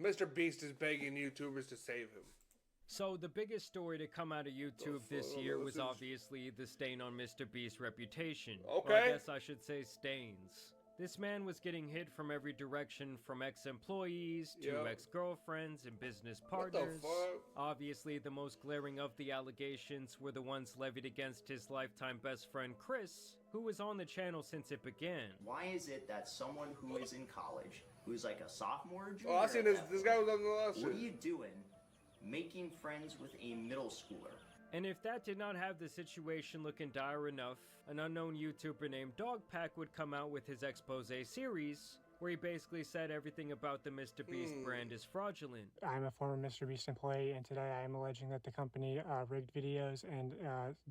Mr. Beast is begging YouTubers to save him. So the biggest story to come out of YouTube this year was obviously the stain on Mr. Beast's reputation. Okay. Or I guess I should say stains. This man was getting hit from every direction, from ex-employees to ex-girlfriends and business partners. What the fuck? Obviously, the most glaring of the allegations were the ones levied against his lifetime best friend Chris, who was on the channel since it began. Why is it that someone who is in college, who's like a sophomore or junior, Oh, I seen this. This guy was on the last what shit. are you doing making friends with a middle schooler? And if that did not have the situation looking dire enough, an unknown YouTuber named Dogpack would come out with his expose series, where he basically said everything about the Mr. Beast brand is fraudulent. I'm a former Mr. Beast employee, and today I am alleging that the company rigged videos and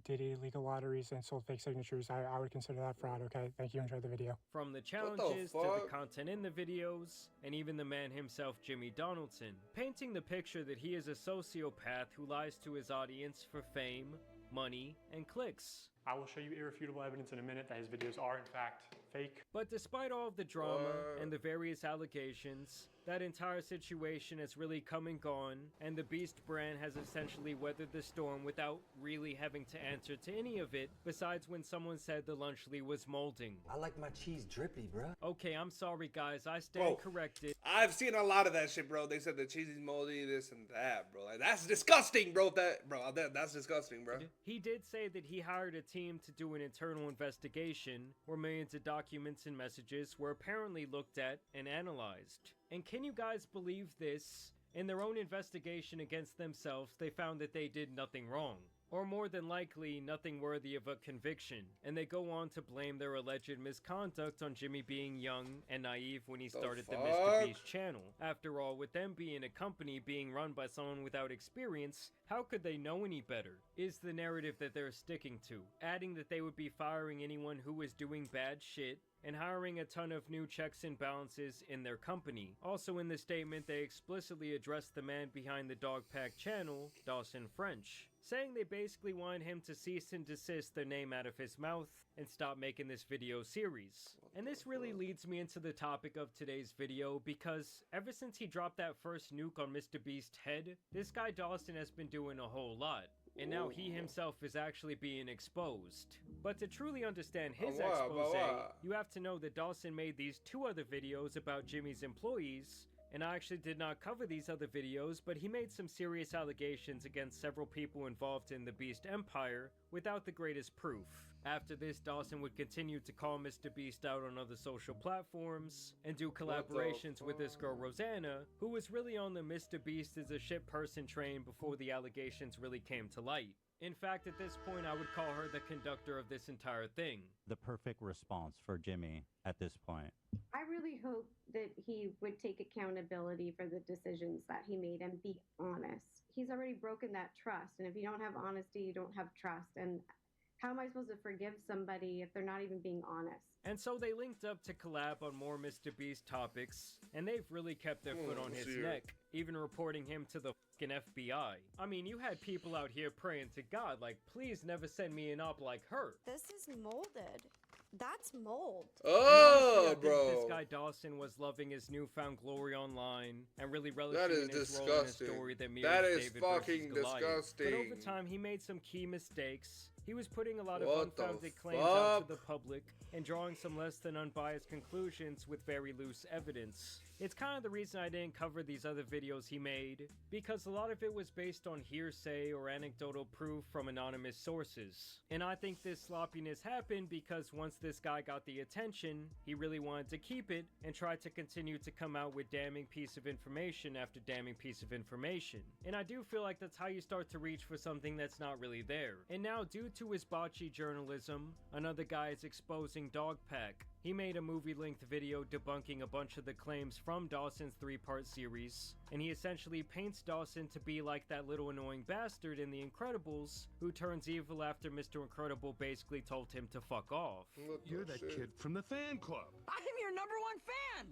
did illegal lotteries and sold fake signatures. I would consider that fraud, okay? Thank you, enjoy the video. From the challenges to the content in the videos, and even the man himself, Jimmy Donaldson, painting the picture that he is a sociopath who lies to his audience for fame, money, and clicks. I will show you irrefutable evidence in a minute that his videos are, in fact, fake. But despite all of the drama and the various allegations, that entire situation has really come and gone, and the Beast brand has essentially weathered the storm without really having to answer to any of it, besides when someone said the Lunchley was molding. I like my cheese drippy, bro. Okay, I'm sorry guys, I stand corrected. I've seen a lot of that shit, bro. They said the cheese is moldy, this and that, bro. Like, that's disgusting, bro. That's disgusting, bro. He did say that he hired a team to do an internal investigation where millions of documents and messages were apparently looked at and analyzed. And can you guys believe this? In their own investigation against themselves, they found that they did nothing wrong. Or more than likely, nothing worthy of a conviction. And they go on to blame their alleged misconduct on Jimmy being young and naive when he started the Mr. Beast channel. After all, with them being a company being run by someone without experience, how could they know any better? Is the narrative that they're sticking to. Adding that they would be firing anyone who was doing bad shit, and hiring a ton of new checks and balances in their company. Also in the statement, they explicitly addressed the man behind the Dogpack channel, Dawson French, saying they basically wanted him to cease and desist their name out of his mouth and stop making this video series. And this really leads me into the topic of today's video, because ever since he dropped that first nuke on Mr. Beast's head, this guy Dawson has been doing a whole lot. And now he himself is actually being exposed. But to truly understand his expose, you have to know that Dawson made these two other videos about Jimmy's employees, and I actually did not cover these other videos, but he made some serious allegations against several people involved in the Beast Empire without the greatest proof. After this, Dawson would continue to call Mr. Beast out on other social platforms and do collaborations with this girl Rosanna, who was really on the Mr. Beast is a shit person train before the allegations really came to light. In fact, at this point, I would call her the conductor of this entire thing. The perfect response for Jimmy at this point. I really hope that he would take accountability for the decisions that he made and be honest. He's already broken that trust, and if you don't have honesty, you don't have trust. And how am I supposed to forgive somebody if they're not even being honest? And so they linked up to collab on more Mr. Beast topics, and they've really kept their foot on his neck, even reporting him to the fucking FBI. I mean, you had people out here praying to God, like, please never send me an op like her. This is molded. That's mold. Oh, bro. bro. This guy Dawson was loving his newfound glory online and really relishing in his role in a story that mirrors David fucking versus Goliath. disgusting. But over time, he made some key mistakes. He was putting a lot of What the unfounded claims out to fuck? the public and drawing some less than unbiased conclusions with very loose evidence. It's kind of the reason I didn't cover these other videos he made, because a lot of it was based on hearsay or anecdotal proof from anonymous sources. And I think this sloppiness happened because once this guy got the attention, he really wanted to keep it and tried to continue to come out with damning piece of information after damning piece of information. And I do feel like that's how you start to reach for something that's not really there. And now, due to his botchy journalism, another guy is exposing Dogpack. He made a movie-length video debunking a bunch of the claims from Dawson's 3-part series, and he essentially paints Dawson to be like that little annoying bastard in The Incredibles who turns evil after Mr. Incredible basically told him to fuck off. You're that kid from the fan club. I am your #1 fan!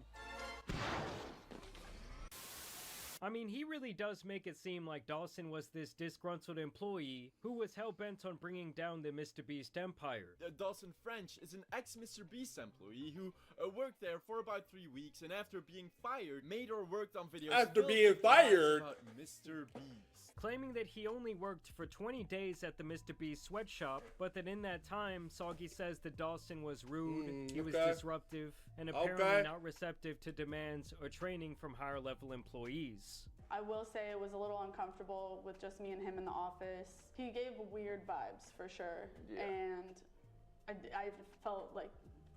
I mean, he really does make it seem like Dawson was this disgruntled employee who was hell-bent on bringing down the MrBeast empire. Dawson French is an ex-MrBeast employee who worked there for about 3 weeks, and after being fired, made or worked on videos After filled being with lies fired? about MrBeast. Claiming that he only worked for 20 days at the MrBeast sweatshop, but that in that time, Soggy says that Dawson was rude, he was okay. disruptive, and apparently Okay. not receptive to demands or training from higher-level employees. I will say it was a little uncomfortable with just me and him in the office. He gave weird vibes for sure, and I felt like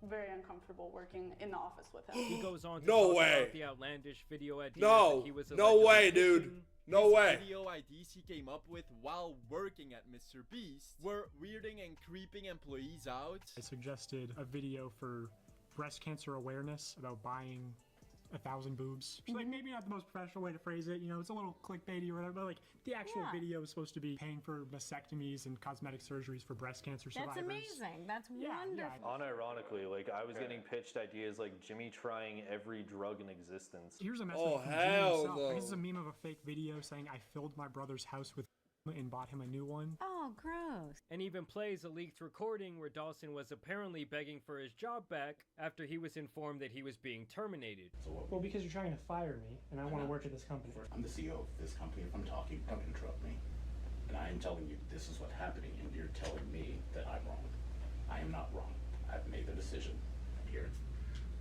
very uncomfortable working in the office with him. He goes on to No talk way. about the outlandish video ideas No. that he was No allegedly way, dude. pitching. No His way. video IDs he came up with while working at MrBeast were weirding and creeping employees out. I suggested a video for breast cancer awareness about buying 1,000 boobs. Like, maybe not the most professional way to phrase it, you know, it's a little clickbaity or whatever, but like the actual video is supposed to be paying for mastectomies and cosmetic surgeries for breast cancer survivors. That's amazing. That's wonderful. Unironically, like I was getting pitched ideas like Jimmy trying every drug in existence. Here's a message Oh, from Jimmy hell himself. no. This is a meme of a fake video saying I filled my brother's house with and bought him a new one. Oh, gross. And even plays a leaked recording where Dawson was apparently begging for his job back after he was informed that he was being terminated. Well, because you're trying to fire me and I want to work at this company. I'm the CEO of this company. If I'm talking, don't interrupt me. And I am telling you this is what's happening, and you're telling me that I'm wrong. I am not wrong. I've made the decision. Here,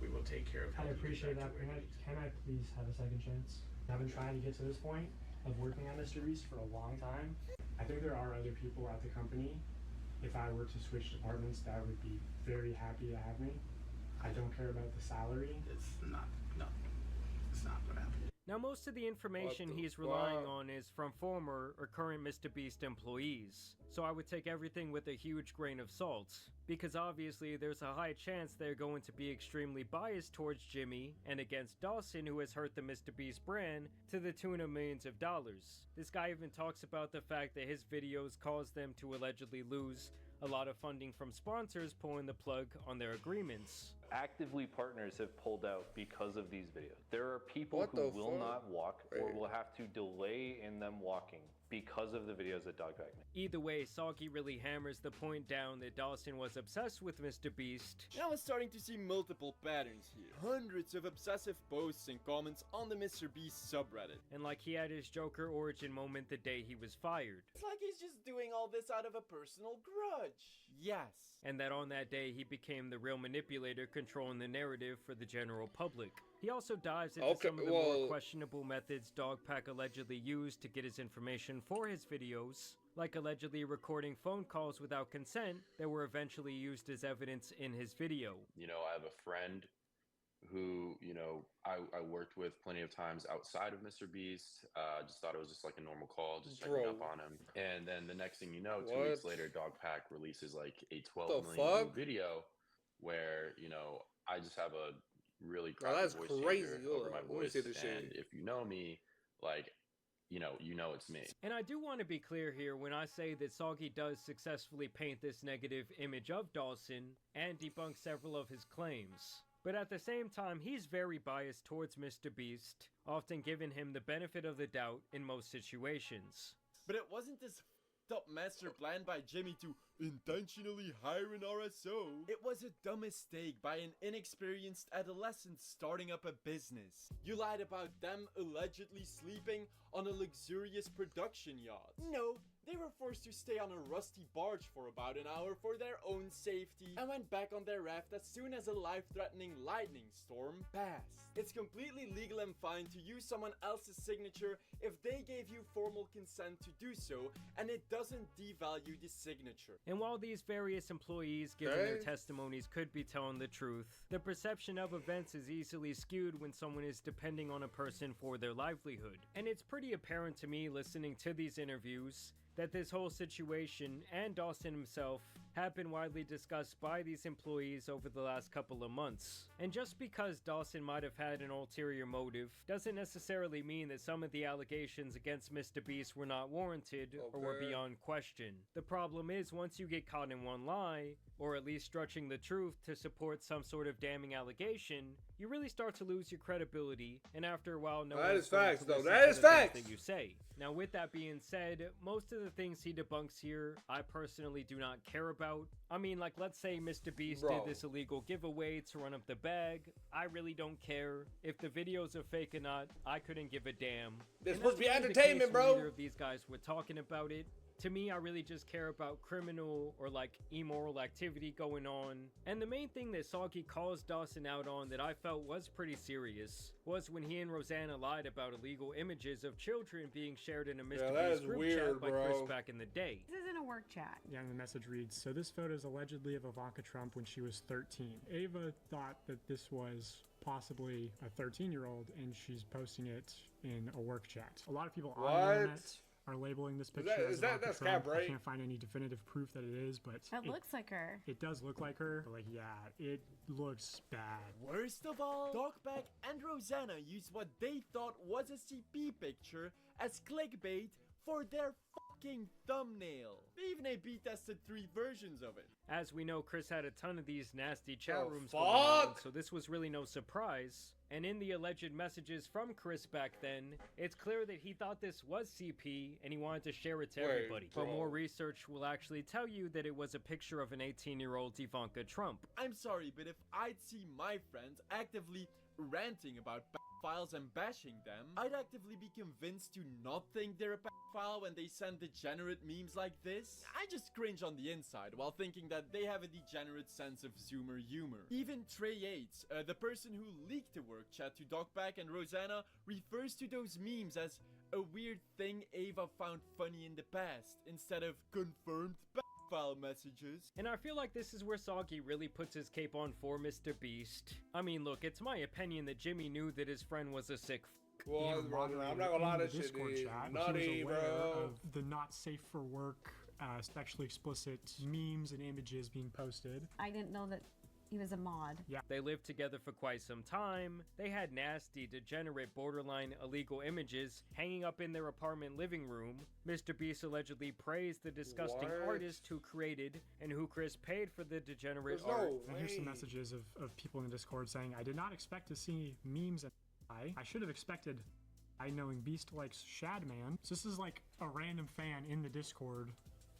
we will take care of I how you get appreciate back that. to where you need to Can I please have a second chance? I've been trying to get to this point of working on MrBeast for a long time. I think there are other people at the company. If I were to switch departments, that would be very happy to have me. I don't care about the salary. It's not what happened. Now, most of the information What the he's relying fuck? on is from former or current MrBeast employees, so I would take everything with a huge grain of salt, because obviously there's a high chance they're going to be extremely biased towards Jimmy and against Dawson, who has hurt the MrBeast brand to the tune of millions of dollars. This guy even talks about the fact that his videos caused them to allegedly lose a lot of funding from sponsors pulling the plug on their agreements. Actively, partners have pulled out because of these videos. There are people What who the will fuck? not walk or Wait. will have to delay in them walking because of the videos that Dogpack made. Either way, Soggy really hammers the point down that Dawson was obsessed with MrBeast. Now I'm starting to see multiple patterns here. Hundreds of obsessive posts and comments on the MrBeast subreddit. And like he had his Joker origin moment the day he was fired. It's like he's just doing all this out of a personal grudge. Yes. And that on that day he became the real manipulator controlling the narrative for the general public. He also dives into Okay, some of the well- more questionable methods Dogpack allegedly used to get his information for his videos, like allegedly recording phone calls without consent that were eventually used as evidence in his video. You know, I have a friend who, you know, I worked with plenty of times outside of MrBeast. Just thought it was just like a normal call, just checking Bro. up on him. And then the next thing you know, 2 What? weeks later, Dogpack releases like a 12 The million view fuck? video where, you know, I just have a really Bro, crappy that's voice crazy. changer Hold over on, my let me voice. see this And shit. if you know me, like, you know it's me. And I do want to be clear here when I say that Soggy does successfully paint this negative image of Dawson and debunk several of his claims. But at the same time, he's very biased towards MrBeast, often giving him the benefit of the doubt in most situations. But it wasn't this f***ed-up master plan by Jimmy to intentionally hire an RSO. It was a dumb mistake by an inexperienced adolescent starting up a business. You lied about them allegedly sleeping on a luxurious production yacht. No, they were forced to stay on a rusty barge for about an hour for their own safety and went back on their raft as soon as a life-threatening lightning storm passed. It's completely legal and fine to use someone else's signature if they gave you formal consent to do so, and it doesn't devalue the signature. And while these various employees giving their Okay. testimonies could be telling the truth, the perception of events is easily skewed when someone is depending on a person for their livelihood. And it's pretty apparent to me listening to these interviews that this whole situation and Dawson himself have been widely discussed by these employees over the last couple of months. And just because Dawson might have had an ulterior motive doesn't necessarily mean that some of the allegations against MrBeast were not warranted or were Okay. beyond question. The problem is once you get caught in one lie, or at least stretching the truth to support some sort of damning allegation, you really start to lose your credibility, and after a while, no That one's is going facts, to though. listen That to is the things facts. that you say. Now, with that being said, most of the things he debunks here, I personally do not care about. I mean, like, let's say Mr. Beast Bro. did this illegal giveaway to run up the bag. I really don't care. If the videos are fake or not, I couldn't give a damn. They're And supposed to be that's really the entertainment, case when bro. Neither of these guys were talking about it. To me, I really just care about criminal or like immoral activity going on. And the main thing that Soggy calls Dawson out on that I felt was pretty serious was when he and Rosanna lied about illegal images of children being shared in a Mr. that Beast is group weird, chat by Chris bro. back in the day. This isn't a work chat. Yeah, and the message reads, so this photo is allegedly of Ivanka Trump when she was 13. Ava thought that this was possibly a 13-year-old, and she's posting it in a work chat. A lot of people on the What? internet are labeling this picture that- as is that- Ivanka that's Trump. cap, right? I can't find any definitive proof that it is, but That looks like her. it does look like her. But like, yeah, it looks bad. Worst of all, Dogback and Rosanna used what they thought was a CP picture as clickbait for their fucking thumbnail. They even A/B tested 3 versions of it. As we know, Chris had a ton of these nasty chat Oh, rooms going on, fuck! so this was really no surprise. And in the alleged messages from Chris back then, it's clear that he thought this was CP and he wanted to share it to Wait, everybody. But bro. more research will actually tell you that it was a picture of an 18-year-old Ivanka Trump. I'm sorry, but if I'd see my friends actively ranting about pedophiles and bashing them, I'd actively be convinced to not think they're a pedophile when they send degenerate memes like this. I just cringe on the inside while thinking that they have a degenerate sense of Zoomer humor. Even Trey Yates, the person who leaked the work chat to Dogback and Rosanna, refers to those memes as a weird thing Ava found funny in the past, instead of confirmed pedophile messages. And I feel like this is where Soggy really puts his cape on for Mr. Beast. I mean, look, it's my opinion that Jimmy knew that his friend was a sick Well, and bro, I'm moderator not gonna lie, in the this shit Discord is chat, nutty, he was aware bro. of the not safe for work, sexually explicit memes and images being posted. I didn't know that he was a mod. Yeah. They lived together for quite some time. They had nasty, degenerate, borderline illegal images hanging up in their apartment living room. Mr. Beast allegedly praised the disgusting What? artist who created and who Chris paid for the degenerate There's art. no And here's some way. messages of people in the Discord saying, I did not expect to see memes and I should have expected I knowing Beast likes Shadman. So this is like a random fan in the Discord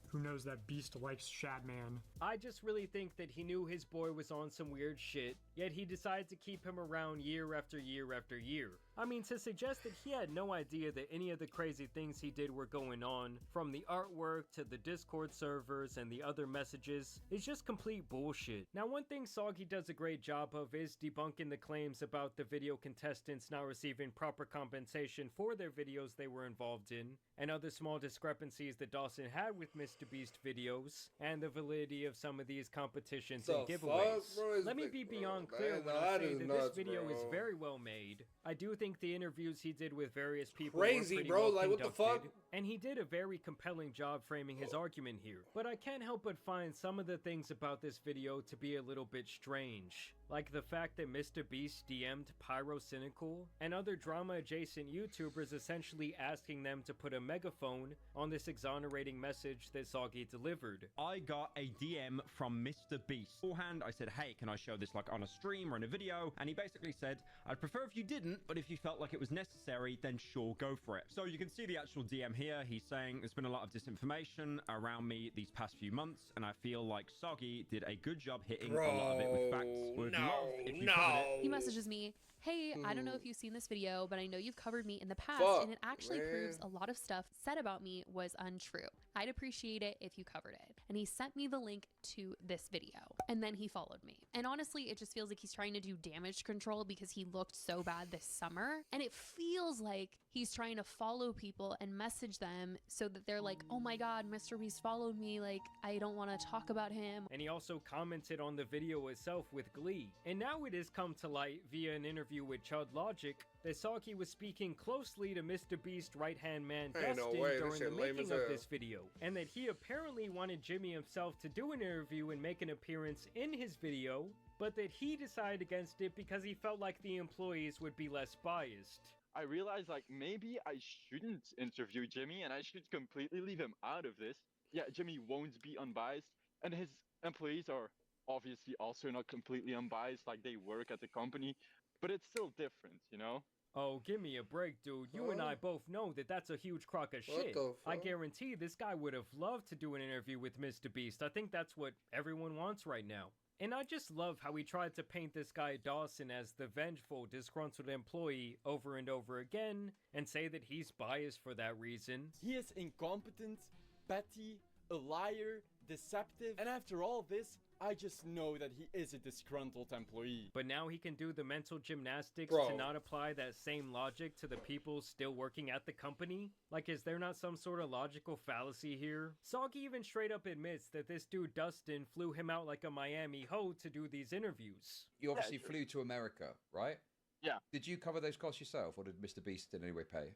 who knows that Beast likes Shadman. I just really think that he knew his boy was on some weird shit, yet he decided to keep him around year after year after year. I mean, to suggest that he had no idea that any of the crazy things he did were going on, from the artwork to the Discord servers and the other messages, is just complete bullshit. Now, one thing Soggy does a great job of is debunking the claims about the video contestants not receiving proper compensation for their videos they were involved in, and other small discrepancies that Dawson had with Mr. Beast videos, and the validity of some of these competitions and The giveaways. fuck, bro? Let me It's- be bro, beyond man, clear when no, I that say is that nuts, this video is bro. very well made. I do think the interviews he did with various people Crazy, were pretty bro. well Like, what the conducted, fuck? and he did a very compelling job framing his argument here. But I can't help but find some of the things about this video to be a little bit strange. Like the fact that Mr. Beast DM'd Pyro Cynical and other drama-adjacent YouTubers essentially asking them to put a megaphone on this exonerating message that Soggy delivered. I got a DM from Mr. Beast. Beforehand, I said, hey, can I show this like on a stream or in a video? And he basically said, I'd prefer if you didn't, but if you felt like it was necessary, then sure, go for it. So you can see the actual DM here. He's saying there's been a lot of disinformation around me these past few months, and I feel like Soggy did a good job hitting a lot of it with facts. Would love if you covered it. He messages me, hey, I don't know if you've seen this video, but I know you've covered me in the past, Fuck, and it actually man. proves a lot of stuff said about me was untrue. I'd appreciate it if you covered it. And he sent me the link to this video, and then he followed me. And honestly, it just feels like he's trying to do damage control because he looked so bad this summer, and it feels like he's trying to follow people and message them so that they're like, oh my god, Mr. Beast followed me, like, I don't want to talk about him. And he also commented on the video itself with glee. And now it has come to light via an interview with Chud Logic that Soggy was speaking closely to Mr. Beast right-hand man Ain't no Dustin way, this during the shit lame making as of hell. this video, and that he apparently wanted Jimmy himself to do an interview and make an appearance in his video, but that he decided against it because he felt like the employees would be less biased. I realized like maybe I shouldn't interview Jimmy and I should completely leave him out of this. Yeah, Jimmy won't be unbiased, and his employees are obviously also not completely unbiased, like they work at the company, but it's still different, you know? Oh, give me a break, dude. You and I both know that that's a huge crock of What shit. the I fuck? guarantee this guy would have loved to do an interview with Mr. Beast. I think that's what everyone wants right now. And I just love how he tried to paint this guy Dawson as the vengeful, disgruntled employee over and over again, and say that he's biased for that reason. He is incompetent, petty, a liar, deceptive, and after all this, I just know that he is a disgruntled employee. But now he can do the mental gymnastics Bro. to not apply that same logic to the people still working at the company? Like, is there not some sort of logical fallacy here? Soggy even straight up admits that this dude Dustin flew him out like a Miami hoe to do these interviews. You obviously flew to America, right? Yeah. Did you cover those costs yourself, or did Mr. Beast in any way pay?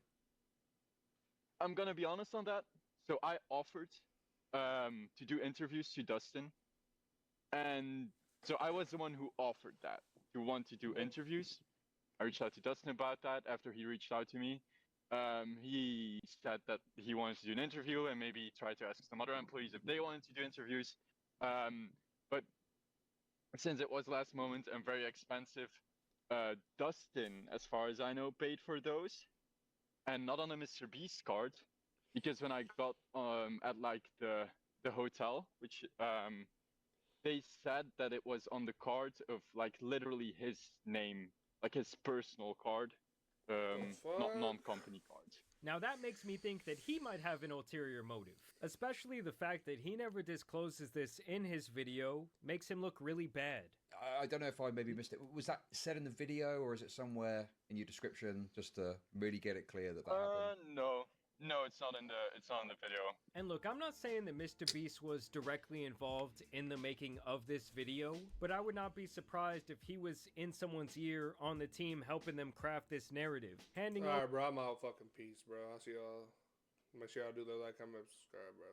I'm gonna be honest on that. So I offered to do interviews to Dustin, and so I was the one who offered that, to want to do interviews. I reached out to Dustin about that after he reached out to me. He said that he wanted to do an interview and maybe try to ask some other employees if they wanted to do interviews. But since it was last moment and very expensive, Dustin, as far as I know, paid for those, and not on a Mr. Beast card, because when I got at like the hotel, which they said that it was on the card of like literally his name, like his personal card, not non-company cards. Now that makes me think that he might have an ulterior motive. Especially the fact that he never discloses this in his video makes him look really bad. I don't know if I maybe missed it. Was that said in the video, or is it somewhere in your description, just to really get it clear that happened? No, it's not in the video. And look, I'm not saying that Mr. Beast was directly involved in the making of this video, but I would not be surprised if he was in someone's ear on the team helping them craft this narrative. Handing Alright, bro, I'm out fucking peace, bro. I'll see y'all. Make sure y'all do the like, comment, subscribe, bro.